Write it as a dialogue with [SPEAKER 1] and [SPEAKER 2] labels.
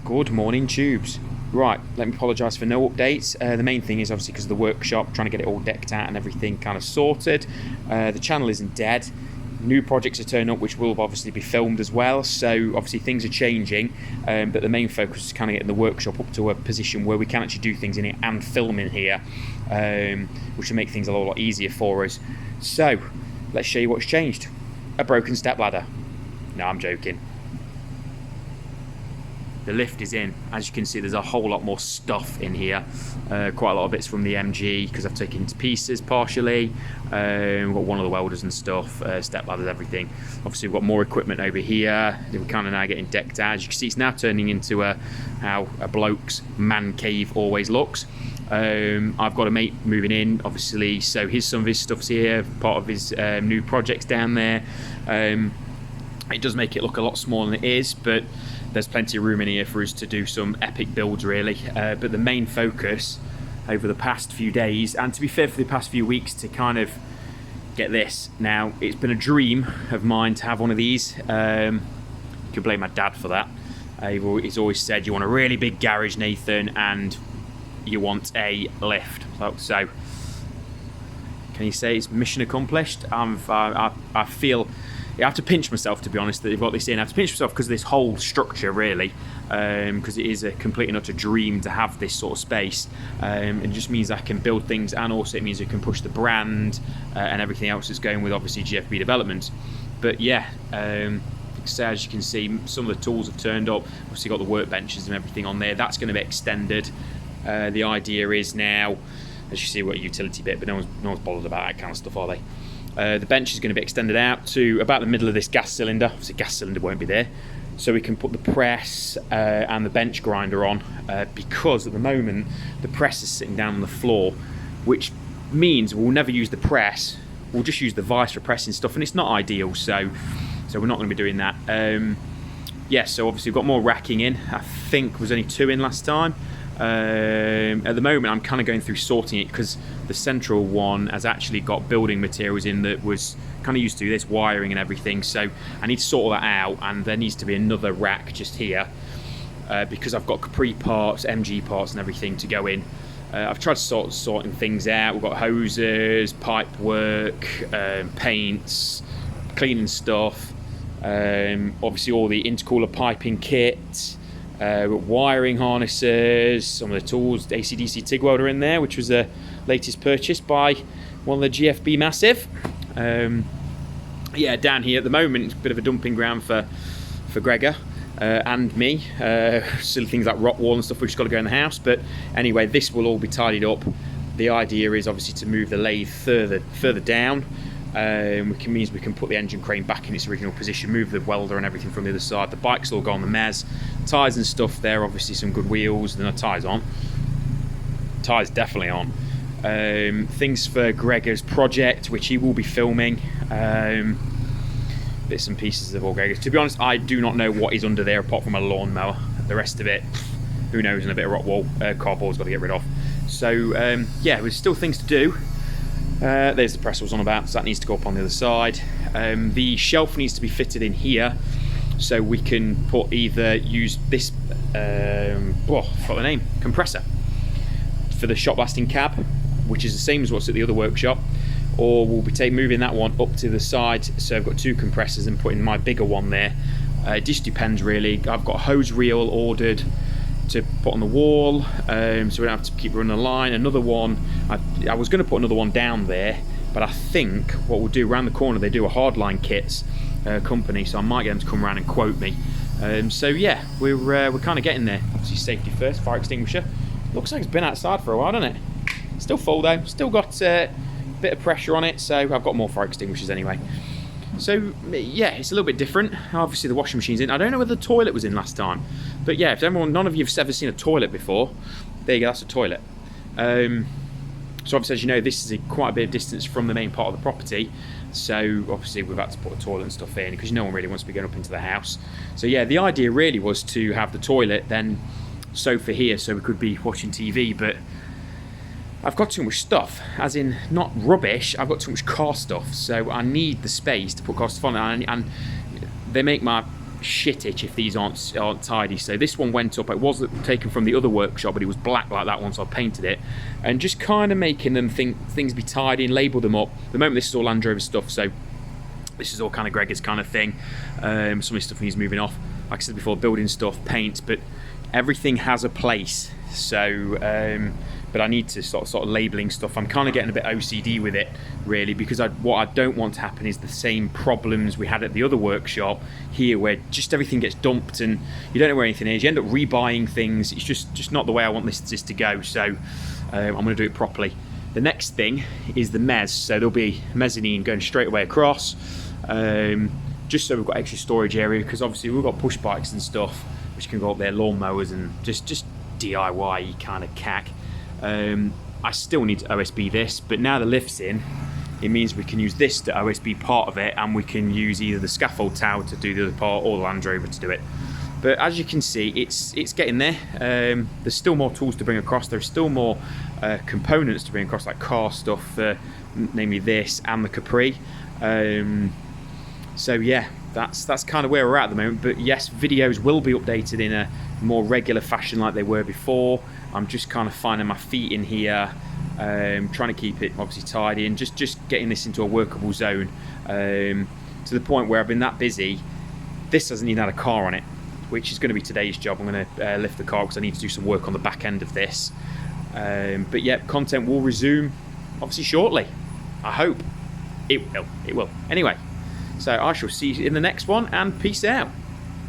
[SPEAKER 1] Good morning, Tubes. Right, let me apologise for no updates. The main thing is obviously because of the workshop, trying to get it all decked out and everything kind of sorted. The channel isn't dead. New projects are turning up, which will obviously be filmed as well. So obviously things are changing, but the main focus is kind of getting the workshop up to a position where we can actually do things in it and film in here, which will make things a lot easier for us. So let's show you what's changed. A broken step ladder. No, I'm joking. The lift is in. As you can see, there's a whole lot more stuff in here. Quite a lot of bits from the MG because I've taken it to pieces partially. We've got one of the welders and stuff, step ladders, everything. Obviously, we've got more equipment over here. We're kind of now getting decked out. As you can see, it's now turning into how a bloke's man cave always looks. I've got a mate moving in, obviously, so some of his stuff's here, part of his new projects down there. It does make it look a lot smaller than it is, but there's plenty of room in here for us to do some epic builds, really. But the main focus over the past few days, and to be fair, for the past few weeks, to kind of get this. Now, it's been a dream of mine to have one of these. You can blame my dad for that. He's always said, you want a really big garage, Nathan, and you want a lift. So can you say it's mission accomplished? I feel I have to pinch myself, to be honest, that I've got this in. I have to pinch myself because of this whole structure, really, because it is a complete and utter dream to have this sort of space. It just means I can build things, and also it means I can push the brand and everything else that's going with, obviously, GFB development. But yeah, so as you can see, some of the tools have turned up. Obviously got the workbenches and everything on there. That's going to be extended. The idea is now, as you see, we've got a utility bit, but no one's bothered about that kind of stuff, are they? The bench is going to be extended out to about the middle of this gas cylinder. Obviously, gas cylinder won't be there, so we can put the press and the bench grinder on, because at the moment the press is sitting down on the floor, which means we'll never use the press. We'll just use the vise for pressing stuff, and it's not ideal. So we're not going to be doing that. Yeah, so obviously we've got more racking in. I think there was only 2 in last time. At the moment I'm kind of going through sorting it because the central one has actually got building materials in that was kind of used to this wiring and everything, so I need to sort all that out, and there needs to be another rack just here because I've got Capri parts, MG parts and everything to go in. I've tried sorting things out. We've got hoses, pipe work, paints, cleaning stuff, obviously all the intercooler piping kit, wiring harnesses, some of the tools, AC/DC TIG welder in there, which was the latest purchase by one of the GFB Massive. Yeah, down here at the moment, it's a bit of a dumping ground for Gregor and me. Silly things like rock wall and stuff, which has got to go in the house. But anyway, this will all be tidied up. The idea is obviously to move the lathe further down. Means we can put the engine crane back in its original position, move the welder and everything from the other side. The bike's all go on the mez. Tyres and stuff there, obviously some good wheels. No, tyres on. Tyres definitely on. Things for Gregor's project, which he will be filming. Bits and pieces of all Gregor's. To be honest, I do not know what is under there apart from a lawnmower. The rest of it, who knows, and a bit of rock wall. Cardboard's got to get rid of. So yeah, there's still things to do. There's the press I was on about, so that needs to go up on the other side. The shelf needs to be fitted in here, so we can use this, I forgot the name, compressor for the shot blasting cab, which is the same as what's at the other workshop, or we'll be moving that one up to the side, so I've got 2 compressors and putting my bigger one there. It just depends really. I've got a hose reel ordered to put on the wall, so we don't have to keep running the line. Another one, I was going to put another one down there, but I think what we'll do around the corner, they do a hardline kits company, so I might get them to come around and quote me. So yeah, we're kind of getting there. Obviously safety first, fire extinguisher. Looks like it's been outside for a while, doesn't it? Still full though, still got a bit of pressure on it, so I've got more fire extinguishers anyway. So yeah, it's a little bit different. Obviously the washing machine's in. I don't know whether the toilet was in last time, but yeah, if none of you have ever seen a toilet before, there you go, that's a toilet. So obviously, as you know, this is quite a bit of distance from the main part of the property, so obviously we've had to put a toilet and stuff in because no one really wants to be going up into the house. So yeah, the idea really was to have the toilet, then sofa here so we could be watching TV, but I've got too much stuff, as in not rubbish, I've got too much car stuff, so I need the space to put car stuff on, and they make my shit itch if these aren't tidy. So this one went up. It wasn't taken from the other workshop, but it was black like that one, so I painted it. And just kind of making them think things be tidy and label them up. At the moment this is all Land Rover stuff, so this is all kind of Gregor's kind of thing. Some of his stuff he's moving off. Like I said before, building stuff, paint, but everything has a place. So but I need to sort of labelling stuff. I'm kind of getting a bit OCD with it, really, because what I don't want to happen is the same problems we had at the other workshop here, where just everything gets dumped and you don't know where anything is. You end up rebuying things. It's just not the way I want this to go. So I'm going to do it properly. The next thing is the mezz. So there'll be mezzanine going straight away across, just so we've got extra storage area, because obviously we've got push bikes and stuff which can go up there, lawnmowers and just DIY kind of cack. I still need to OSB this, but now the lift's in, it means we can use this to OSB part of it, and we can use either the scaffold tower to do the other part or the Land Rover to do it. But as you can see, it's getting there. There's still more tools to bring across. There's still more components to bring across, like car stuff, namely this and the Capri. So yeah, that's kind of where we're at the moment. But yes, videos will be updated in a more regular fashion like they were before. I'm just kind of finding my feet in here, trying to keep it obviously tidy and just getting this into a workable zone, to the point where I've been that busy. This doesn't even have a car on it, which is going to be today's job. I'm going to lift the car because I need to do some work on the back end of this. But yeah, content will resume obviously shortly. I hope it will. Anyway, so I shall see you in the next one, and peace out.